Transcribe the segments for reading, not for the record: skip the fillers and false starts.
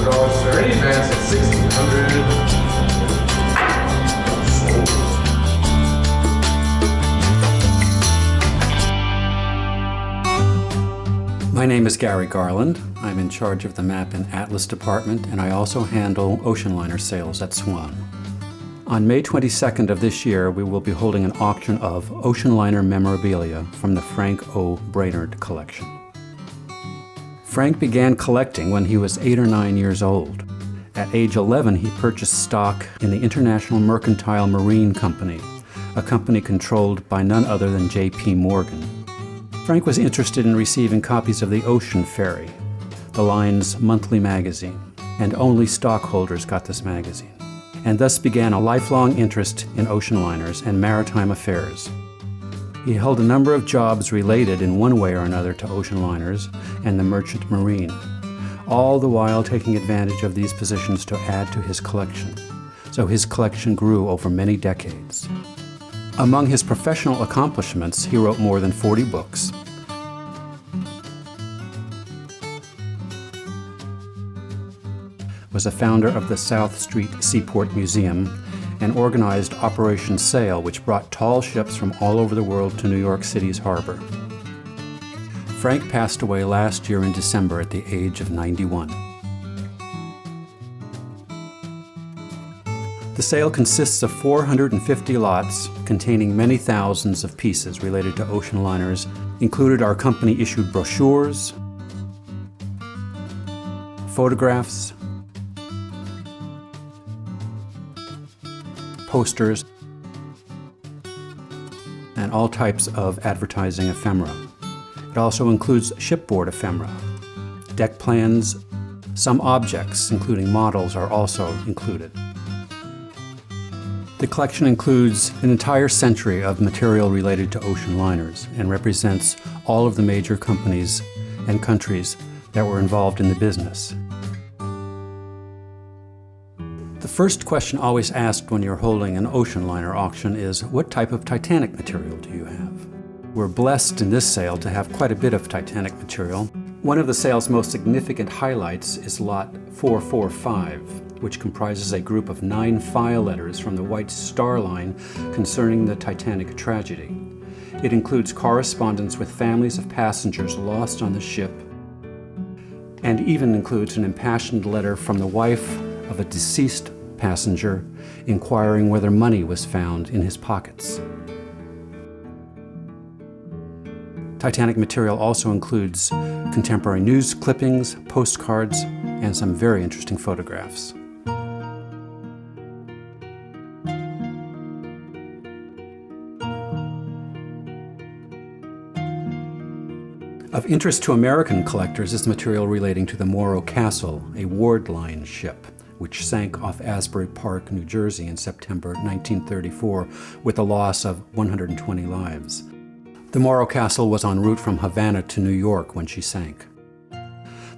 $1,500, sir. Any advance at $1,600. My name is Gary Garland. I'm in charge of the Map and Atlas department, and I also handle ocean liner sales at Swann. On May 22nd of this year, we will be holding an auction of ocean liner memorabilia from the Frank O. Braynard Collection. Frank began collecting when he was 8 or 9 years old. At age 11, he purchased stock in the International Mercantile Marine Company, a company controlled by none other than J.P. Morgan. Frank was interested in receiving copies of the Ocean Ferry, the line's monthly magazine, and only stockholders got this magazine, and thus began a lifelong interest in ocean liners and maritime affairs. He held a number of jobs related in one way or another to ocean liners and the merchant marine, all the while taking advantage of these positions to add to his collection. So his collection grew over many decades. Among his professional accomplishments, he wrote more than 40 books. Was a founder of the South Street Seaport Museum and organized Operation Sail, which brought tall ships from all over the world to New York City's harbor. Frank passed away last year in December at the age of 91. The sale consists of 450 lots containing many thousands of pieces related to ocean liners. Included are company-issued brochures, photographs, posters, and all types of advertising ephemera. It also includes shipboard ephemera, deck plans. Some objects, including models, are also included. The collection includes an entire century of material related to ocean liners and represents all of the major companies and countries that were involved in the business. The first question always asked when you're holding an ocean liner auction is, what type of Titanic material do you have? We're blessed in this sale to have quite a bit of Titanic material. One of the sale's most significant highlights is Lot 445, which comprises a group of 9 file letters from the White Star Line concerning the Titanic tragedy. It includes correspondence with families of passengers lost on the ship, and even includes an impassioned letter from the wife of a deceased passenger inquiring whether money was found in his pockets. Titanic material also includes contemporary news clippings, postcards, and some very interesting photographs. Of interest to American collectors is the material relating to the Morro Castle, a Ward Line ship, which sank off Asbury Park, New Jersey in September 1934 with a loss of 120 lives. The Morro Castle was en route from Havana to New York when she sank.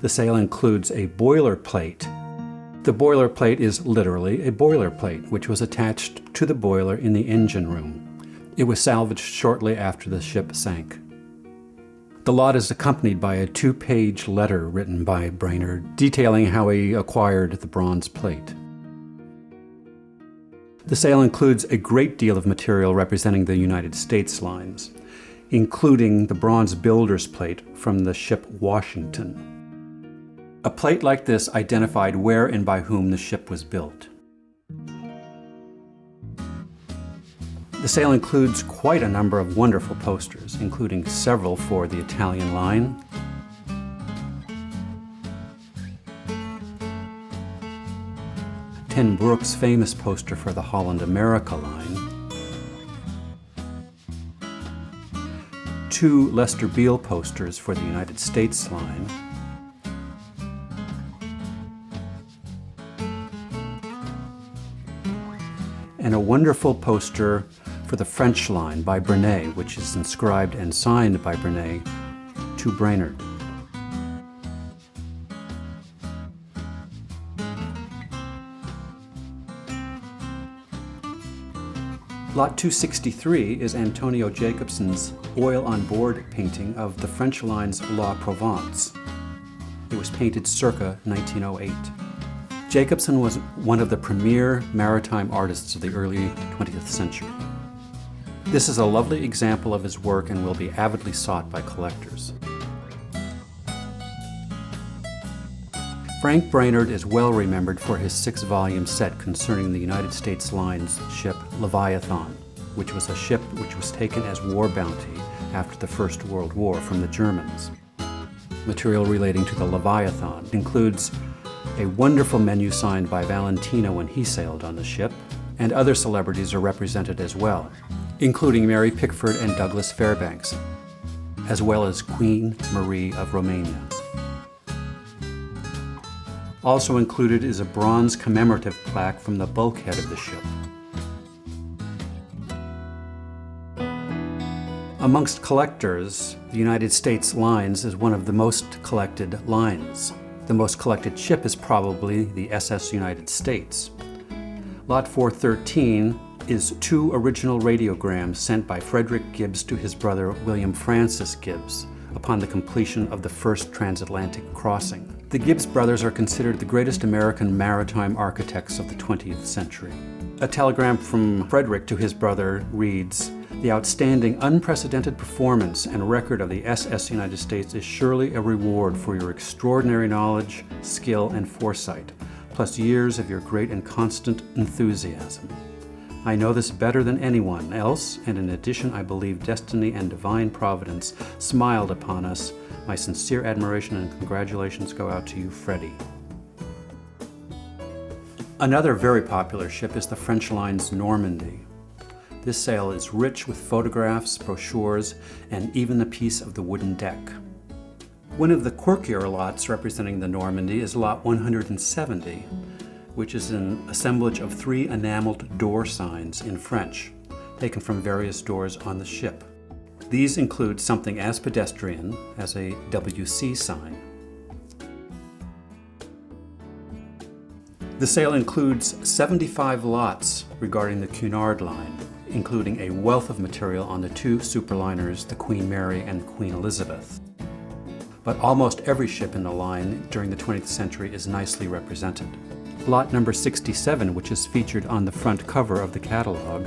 The sale includes a boiler plate. The boiler plate is literally a boiler plate, which was attached to the boiler in the engine room. It was salvaged shortly after the ship sank. The lot is accompanied by a 2-page letter written by Braynard detailing how he acquired the bronze plate. The sale includes a great deal of material representing the United States lines, including the bronze builder's plate from the ship Washington. A plate like this identified where and by whom the ship was built. The sale includes quite a number of wonderful posters, including several for the Italian line, Ten Brooks' famous poster for the Holland America line, 2 Lester Beale posters for the United States line, and a wonderful poster for the French line by Braynard, which is inscribed and signed by Braynard to Braynard. Lot 263 is Antonio Jacobson's oil-on-board painting of the French line's La Provence. It was painted circa 1908. Jacobsen was one of the premier maritime artists of the early 20th century. This is a lovely example of his work and will be avidly sought by collectors. Frank Braynard is well remembered for his 6-volume set concerning the United States Line's ship Leviathan, which was a ship which was taken as war bounty after the First World War from the Germans. Material relating to the Leviathan includes a wonderful menu signed by Valentino when he sailed on the ship, and other celebrities are represented as well, including Mary Pickford and Douglas Fairbanks, as well as Queen Marie of Romania. Also included is a bronze commemorative plaque from the bulkhead of the ship. Amongst collectors, the United States Lines is one of the most collected lines. The most collected ship is probably the SS United States. Lot 413 is 2 original radiograms sent by Frederick Gibbs to his brother William Francis Gibbs upon the completion of the first transatlantic crossing. The Gibbs brothers are considered the greatest American maritime architects of the 20th century. A telegram from Frederick to his brother reads, "The outstanding, unprecedented performance and record of the SS United States is surely a reward for your extraordinary knowledge, skill, and foresight, plus years of your great and constant enthusiasm. I know this better than anyone else, and in addition I believe destiny and divine providence smiled upon us. My sincere admiration and congratulations go out to you, Freddie." Another very popular ship is the French line's Normandy. This sail is rich with photographs, brochures, and even the piece of the wooden deck. One of the quirkier lots representing the Normandy is Lot 170, which is an assemblage of 3 enameled door signs in French, taken from various doors on the ship. These include something as pedestrian as a WC sign. The sale includes 75 lots regarding the Cunard line, including a wealth of material on the 2 superliners, the Queen Mary and Queen Elizabeth. But almost every ship in the line during the 20th century is nicely represented. Lot number 67, which is featured on the front cover of the catalog,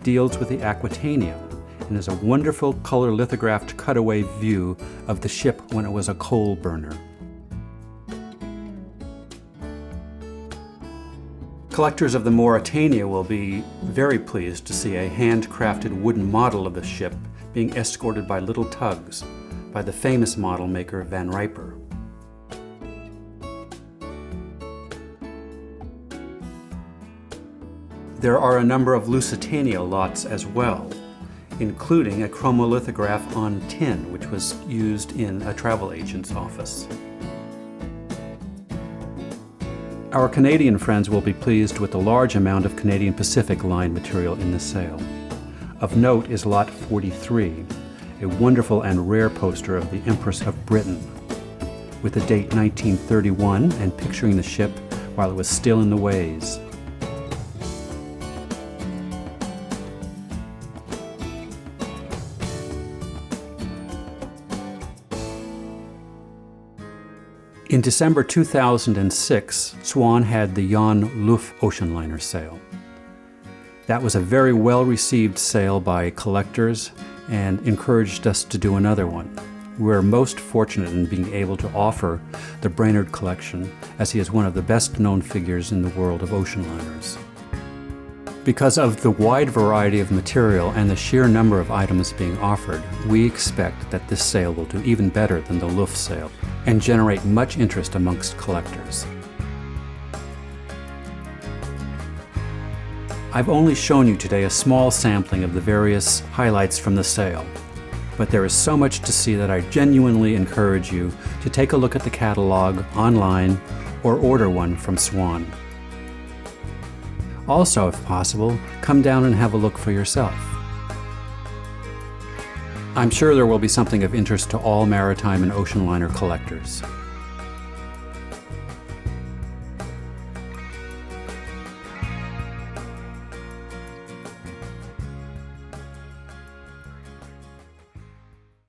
deals with the Aquitania and is a wonderful color lithographed cutaway view of the ship when it was a coal burner. Collectors of the Mauretania will be very pleased to see a handcrafted wooden model of the ship being escorted by little tugs by the famous model maker Van Riper. There are a number of Lusitania lots as well, including a chromolithograph on tin, which was used in a travel agent's office. Our Canadian friends will be pleased with the large amount of Canadian Pacific Line material in the sale. Of note is Lot 43, a wonderful and rare poster of the Empress of Britain, with the date 1931 and picturing the ship while it was still in the ways. In December 2006, Swann had the Jan Loof ocean liner sale. That was a very well-received sale by collectors and encouraged us to do another one. We're most fortunate in being able to offer the Braynard Collection, as he is one of the best-known figures in the world of ocean liners. Because of the wide variety of material and the sheer number of items being offered, we expect that this sale will do even better than the Loof sale and generate much interest amongst collectors. I've only shown you today a small sampling of the various highlights from the sale, but there is so much to see that I genuinely encourage you to take a look at the catalog online or order one from Swann. Also, if possible, come down and have a look for yourself. I'm sure there will be something of interest to all maritime and ocean liner collectors.